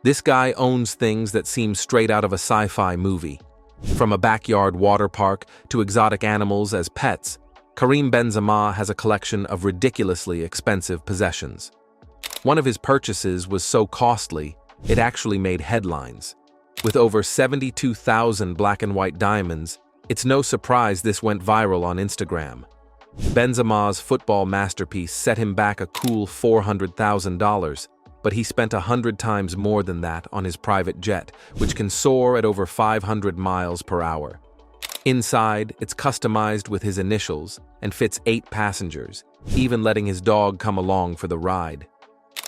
This guy owns things that seem straight out of a sci-fi movie. From a backyard water park to exotic animals as pets, Karim Benzema has a collection of ridiculously expensive possessions. One of his purchases was so costly, it actually made headlines. With over 72,000 black and white diamonds, it's no surprise this went viral on Instagram. Benzema's football masterpiece set him back a cool $400,000, but he spent 100 times more than that on his private jet, which can soar at over 500 miles per hour. Inside, it's customized with his initials and fits 8 passengers, even letting his dog come along for the ride.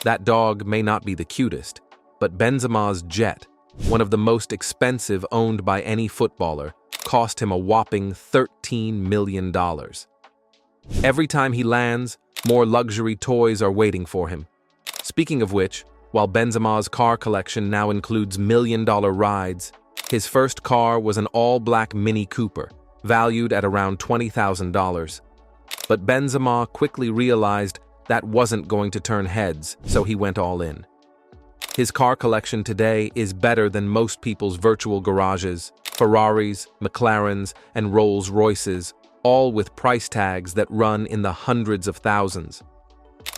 That dog may not be the cutest, but Benzema's jet, one of the most expensive owned by any footballer, cost him a whopping $13 million. Every time he lands, more luxury toys are waiting for him. Speaking of which, while Benzema's car collection now includes million-dollar rides, his first car was an all-black Mini Cooper, valued at around $20,000. But Benzema quickly realized that wasn't going to turn heads, so he went all in. His car collection today is better than most people's virtual garages, Ferraris, McLarens, and Rolls-Royces, all with price tags that run in the hundreds of thousands.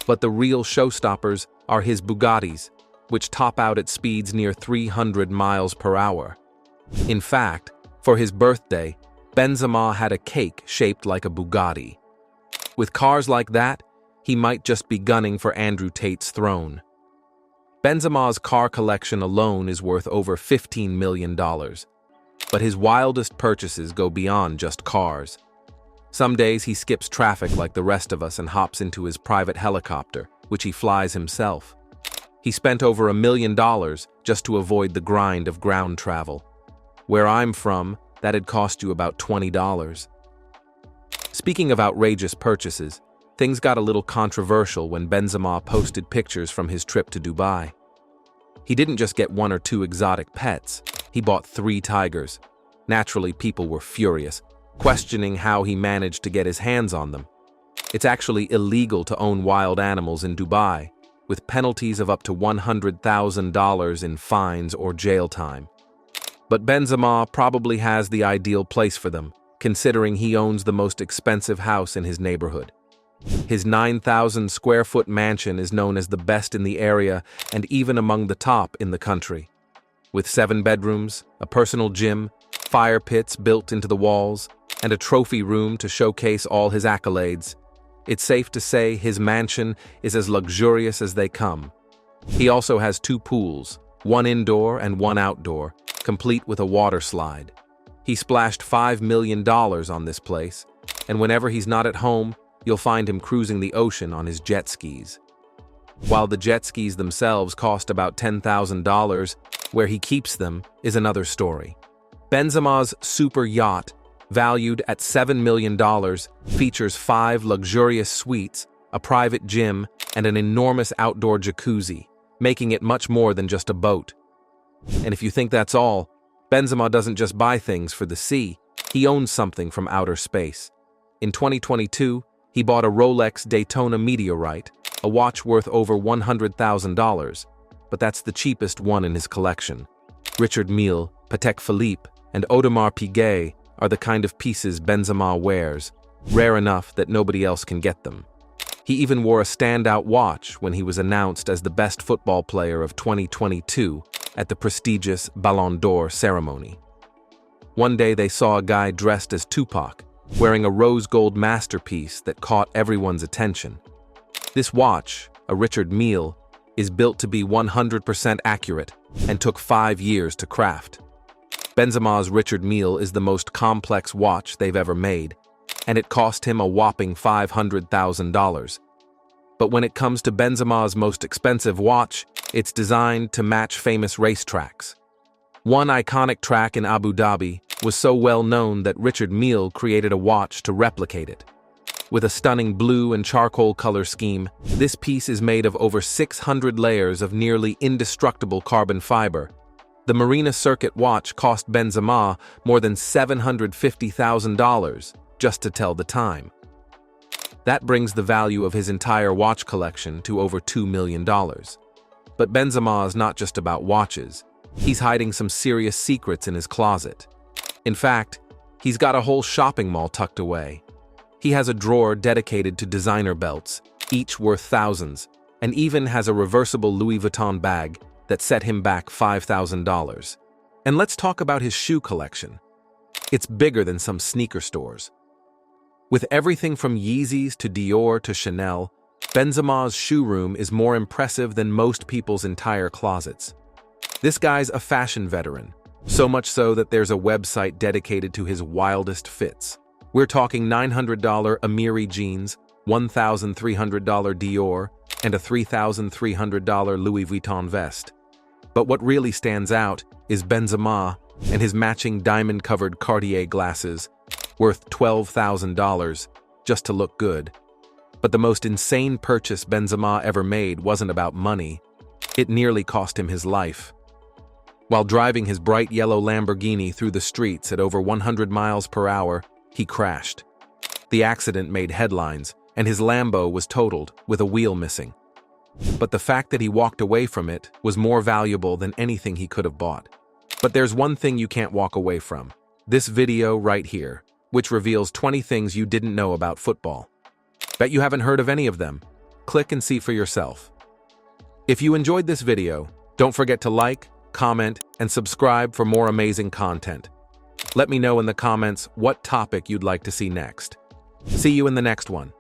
But the real showstoppers are his Bugattis, which top out at speeds near 300 miles per hour. In fact, for his birthday, Benzema had a cake shaped like a Bugatti. With cars like that, he might just be gunning for Andrew Tate's throne. Benzema's car collection alone is worth over $15 million, but his wildest purchases go beyond just cars. Some days he skips traffic like the rest of us and hops into his private helicopter, which he flies himself. He spent over $1 million just to avoid the grind of ground travel. Where I'm from, that'd cost you about $20. Speaking of outrageous purchases, things got a little controversial when Benzema posted pictures from his trip to Dubai. He didn't just get 1 or 2 exotic pets, he bought 3 tigers. Naturally, people were furious, questioning how he managed to get his hands on them. It's actually illegal to own wild animals in Dubai, with penalties of up to $100,000 in fines or jail time. But Benzema probably has the ideal place for them, considering he owns the most expensive house in his neighborhood. His 9,000-square-foot mansion is known as the best in the area and even among the top in the country. With 7 bedrooms, a personal gym, fire pits built into the walls, and a trophy room to showcase all his accolades, it's safe to say his mansion is as luxurious as they come. He also has 2 pools, one indoor and one outdoor, complete with a water slide. He splashed $5 million on this place, and whenever he's not at home, you'll find him cruising the ocean on his jet skis. While the jet skis themselves cost about $10,000, where he keeps them is another story. Benzema's super yacht, valued at $7 million, features 5 luxurious suites, a private gym, and an enormous outdoor jacuzzi, making it much more than just a boat. And if you think that's all, Benzema doesn't just buy things for the sea, he owns something from outer space. In 2022, he bought a Rolex Daytona Meteorite, a watch worth over $100,000, but that's the cheapest one in his collection. Richard Mille, Patek Philippe, and Audemars Piguet are the kind of pieces Benzema wears, rare enough that nobody else can get them. He even wore a standout watch when he was announced as the best football player of 2022 at the prestigious Ballon d'Or ceremony. One day they saw a guy dressed as Tupac, wearing a rose gold masterpiece that caught everyone's attention. This watch, a Richard Mille, is built to be 100% accurate and took 5 years to craft. Benzema's Richard Mille is the most complex watch they've ever made, and it cost him a whopping $500,000. But when it comes to Benzema's most expensive watch, it's designed to match famous racetracks. One iconic track in Abu Dhabi was so well known that Richard Mille created a watch to replicate it. With a stunning blue and charcoal color scheme, this piece is made of over 600 layers of nearly indestructible carbon fiber. The Marina Circuit watch cost Benzema more than $750,000 just to tell the time. That brings the value of his entire watch collection to over $2 million. But Benzema is not just about watches. He's hiding some serious secrets in his closet. In fact, he's got a whole shopping mall tucked away. He has a drawer dedicated to designer belts, each worth thousands, and even has a reversible Louis Vuitton bag that set him back $5,000. And let's talk about his shoe collection. It's bigger than some sneaker stores. With everything from Yeezys to Dior to Chanel, Benzema's shoe room is more impressive than most people's entire closets. This guy's a fashion veteran, so much so that there's a website dedicated to his wildest fits. We're talking $900 Amiri jeans, $1,300 Dior, and a $3,300 Louis Vuitton vest. But what really stands out is Benzema and his matching diamond-covered Cartier glasses, worth $12,000 just to look good. But the most insane purchase Benzema ever made wasn't about money. It nearly cost him his life. While driving his bright yellow Lamborghini through the streets at over 100 miles per hour, he crashed. The accident made headlines, and his Lambo was totaled, with a wheel missing. But the fact that he walked away from it was more valuable than anything he could have bought. But there's one thing you can't walk away from. This video right here, which reveals 20 things you didn't know about football. Bet you haven't heard of any of them. Click and see for yourself. If you enjoyed this video, don't forget to like, comment, and subscribe for more amazing content. Let me know in the comments what topic you'd like to see next. See you in the next one.